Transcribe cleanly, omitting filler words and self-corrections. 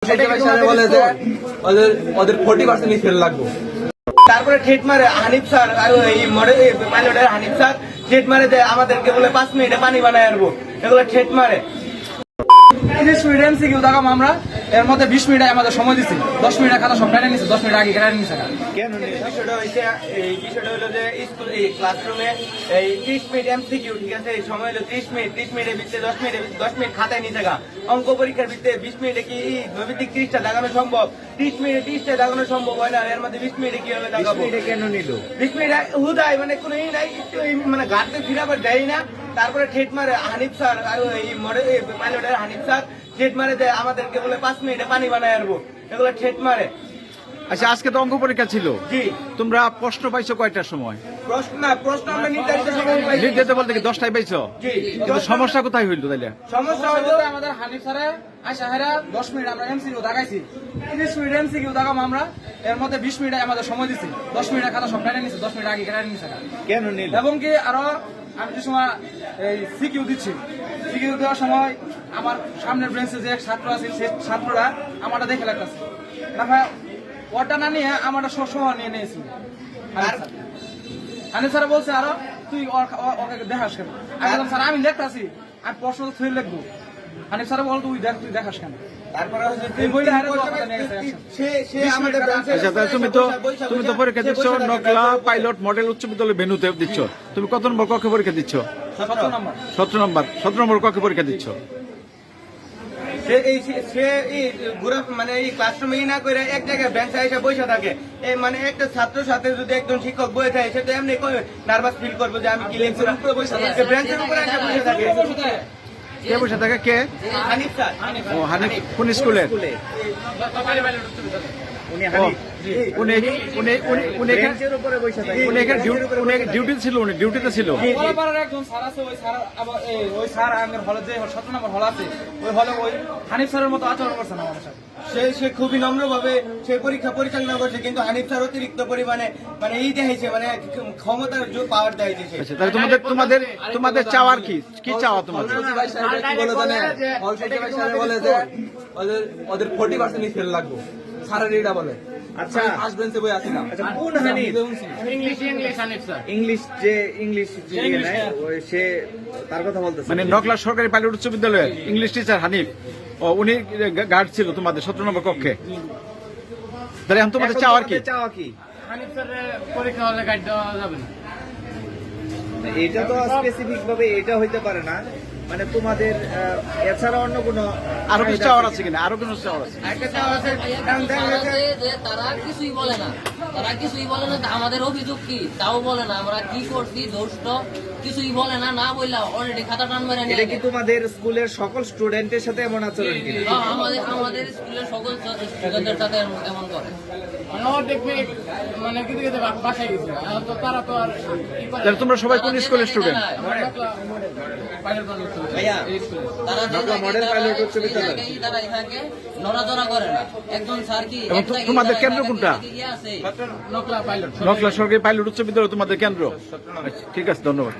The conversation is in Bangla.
বলে যে ওদের 40% ফেল লাগবে। তারপরে ঠেট মারে হানিফ স্যার আর এই মডেল পাইলটের হানিফ স্যার ঠেট মারে যে আমাদেরকে বলে 5 মিনিটে পানি বানায় আসবো, এগুলো ঠেট মারে। 30 মিনিট এমসিকিউ দেখাম আমরা, এর মধ্যে 20 মিনিট আমাদের সময় দিচ্ছি, 10 মিনিট খাতা সব টাইনে নিচ্ছে, 10 মিনিট আগে কেটে নিচ্ছে। কেন বিষয়টা হইছে, এই বিষয়টা হলো যে স্কুল এই ক্লাসরুমে এই 30 মিনিট এমসিকিউ, ঠিক আছে, এই সময় হলো 30 মিনিট, 30 মিনিটের ভিতরে 10 মিনিট খাতায় নিতে গা। অঙ্ক পরীক্ষার ভিতরে 20 মিনিটে কি নৈমিত্তিক 30টা দাগানো সম্ভব? 30 মিনিটে 30টা দাগানো সম্ভব হয় না, এর মধ্যে 20 মিনিটে কিভাবে দাগাবো? 20 মিনিটে কেন নিল? 20 মিনিট হুদায় মানে কোনো ই নাই, মানে ঘাটতে ফিরাবার দেয় না। তারপরে ঠেট মারে হানিফ স্যার আর এই মডেল পাইলটের হানিফ স্যার ঠেট মারে যে আমাদেরকে বলে 5 মিনিটে পানি বানায় আসবো, এগুলো ঠেট মারে। আচ্ছা, আজকে তো অঙ্ক পরীক্ষা ছিল, জি, তোমরা প্রশ্ন পাইছো কয়টার সময়? প্রশ্ন আমরা নির্ধারিত সময় পাইছি। নির্ধারিত বলতে কি 10টায় পাইছো? জি, কিন্তু সমস্যা কোথায় হইল তাইলে? সমস্যা হলো আমাদের হানিফ স্যারে আইসা হেরা 10 মিনিট আমরা এমসিকিউ দেখাইছি, 30 মিনিট এমসিকিউ দেখাম আমরা, এর মধ্যে 20 মিনিট আমাদের সময় দিচ্ছি, 10 মিনিট খাতা সব টাইনে নিচ্ছে, 10 মিনিট আগে কেটে নিচ্ছে। কেন নিল? এবং কি আরো আমি যে সময় এই সিকিউ দিচ্ছি, সিকিউ দেওয়ার সময় আমার সামনের ব্রেঞ্চে যে ছাত্র আছে সে ছাত্ররা আমারটা দেখে লাগতেছে না ভাই, ওটা না নিয়ে আমারটা সহ নিয়ে নিয়েছি। হানিফ স্যার বলছে আরো তুই ওকে দেখাস কেন? আমি বললাম স্যার আমি দেখতেছি, আমি প্রশ্ন তো থুই লিখবো। হানিফ স্যার বল তুই দেখাস কেন? তারপরে এই বইটা হারে তো আপনারা নিয়ে গেছে। সে আমাদের ব্রাঞ্চে আচ্ছা, তাহলে তুমি তো পরীক্ষা দিচ্ছ নকলা পাইলট মডেল উচ্চ বিদ্যালয় ভেন্যুতে দিচ্ছ। তুমি কত নম্বর কক্ষে পরীক্ষা দিচ্ছ? 17 নম্বর। 17 নম্বর কক্ষে পরীক্ষা দিচ্ছ। মানে এই ক্লাসরুমে না করে এক জায়গায় বেঞ্চে এসে বসে থাকে। এই মানে একটা ছাত্রের সাথে যদি একজন শিক্ষক বসে থাকে, সে তো এমনি নার্ভাস ফিল করবে যে আমি কি লিখছি। বেঞ্চের উপরে এসে বসে থাকে। কে বসে থাকে? কে? হানিফ স্যার। ও, হানিফ কোন স্কুলে? উনি হানিফ উনি বেঞ্চের উপরে বসে থাকে। ডিউটি ছিল, উনি ডিউটিতে ছিল। কলাপাড়ার একজন স্যার আছে, ওই স্যার আবার ওই স্যার আমাদের হলে যে 17 নম্বর হল আছে, ওই হলে ওই হানিফ স্যারের মতো আচরণ করছে না আমাদের সাথে। সে খুবই নম্র ভাবে সে পরীক্ষা পরিচালনা করছে, কিন্তু হানিফ স্যার অতিরিক্ত পরিমাণে মানে এই দেখাইছে, মানে ক্ষমতার যে পাওয়ার দেখাইছে। আচ্ছা, তাহলে তোমাদের চাওয়ার কি চাওয়া তোমাদের? বলে যে ওদের 40% ফেল লাগবে, স্যারের এটা বলে। আচ্ছা, ফার্স্ট বেঞ্চে বই আছি না। আচ্ছা, কোন হানিফ? ইংলিশ সে তার কথা বলতেছে, মানে নকলা সরকারি পাইলট উচ্চ বিদ্যালয়ের ইংলিশ টিচার হানিফ। ও, উনি গার্ড ছিল তোমাদের 17 নম্বর কক্ষে। তাহলে এখন তোমাদের চাওয়ার কি? হানিফ স্যারের পরীক্ষা হলে গাইড দেওয়া যাবে না। এটা তো স্পেসিফিক ভাবে এটা হইতে পারে না, মানে তোমাদের এছাড়া অন্য কোনো আরো কিছু চাওয়ার আছে কিনা? আরো কোনো চাওয়ার আছে? যে তারা কিছুই বলে না, আমাদের অভিযোগ কি তাও বলে না, আমরা কি করছি দোষটা কিছুই বলে না, না বললা অলরেডি খাতা টান মেরে নিয়ে। এটা কি তোমাদের স্কুলের সকল স্টুডেন্টের সাথে এমন আচরণ কিনা? আমাদের স্কুলের সকল স্টুডেন্টদের সাথে এমন করে। মানে কিছু বাসায় গেছে তো তারা তো আর তাহলে তোমরা সবাই কোন স্কুলের স্টুডেন্ট? ভাইয়া, নকলা মডেল পাইলট উচ্চ বিদ্যালয়। তারা এটাকে নড়াচড়া করে না। একজন স্যার কি এবং তোমাদের কেন্দ্র কোনটা? নকলা পাইলট, নকলা সরকারি পাইলট উচ্চ বিদ্যালয় তোমাদের কেন্দ্র। আচ্ছা, ঠিক আছে, ধন্যবাদ।